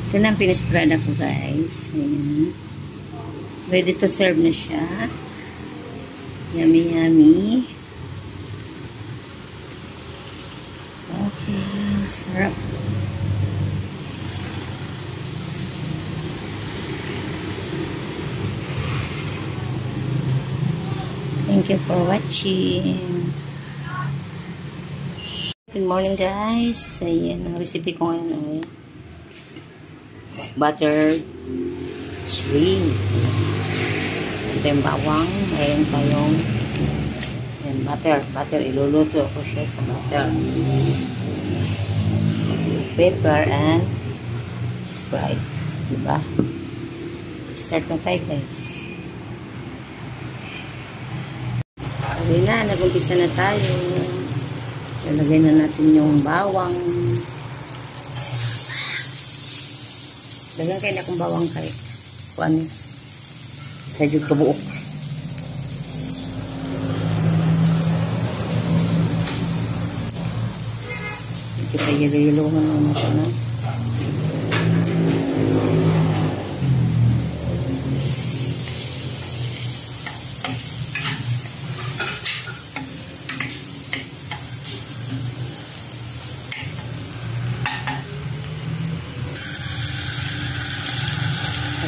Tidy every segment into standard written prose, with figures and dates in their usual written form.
Ito na ang finished product ko, guys. Ayan. Ready to serve na siya. Yummy, yummy. Okay, sarap. Thank you for watching. Good morning, guys. Ayan, ang recipe ko ngayon ay buttered shrimp. Ito yung bawang. Mayroon tayong butter. Iluluto ko siya sa butter. Pepper and Sprite. Diba? Start na tayo, guys. Okay na, nag-umpisa na tayo. Ilagay na natin yung bawang. Dagang kayo na akong bawang kay kuan sa jud kabuok. Kita yelo-yelohan na ito na.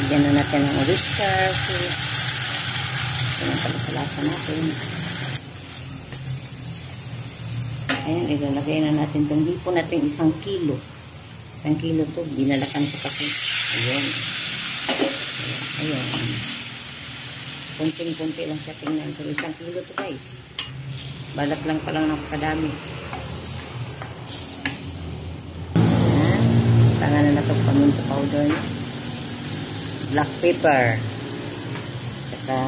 Lagyan na natin ng oyster. Ito yung palasalasa natin. Ayan, ilalagay na natin itong hipo natin 1 kilo. 1 kilo ito. Binalakan ko kasi. Ayan. Ayan. Kunting-kunti lang siya tingnan. Pero 1 kilo ito, guys. Balat lang palang napakadami. Ayan. Tangan na ito paminta powder niya. Black pepper. Saka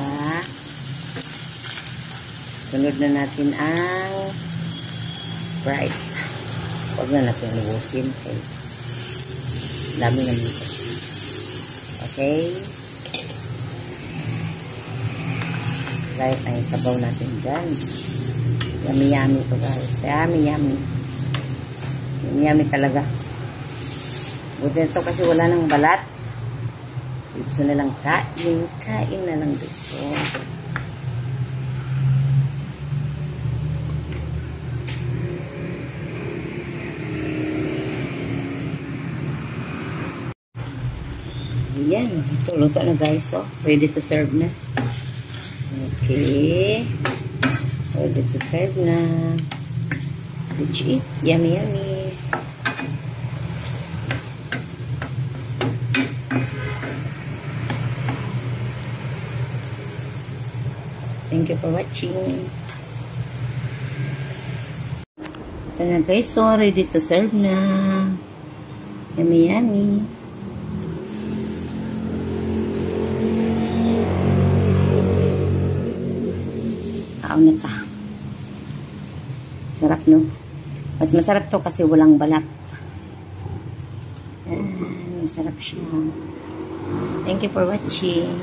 sunod na natin ang Sprite. Huwag na natin lubusin. Okay. Dami na nito. Okay. Sprite ang sabaw natin dyan. Yummy-yummy ito, guys. Yummy-yummy. Yummy-yummy talaga. Buti ito kasi wala nang balat. Dito na lang kain na lang dito. Ayan, ito luto na, guys. Oh, ready to serve na. Okay. Ready to serve na. Let's eat. Yummy, yummy. Thank you for watching. Ito na, guys. So, ready to serve na. Yummy, yummy. Kaon na ta. Sarap, no? Mas masarap to kasi walang balat. Masarap siya. Thank you for watching.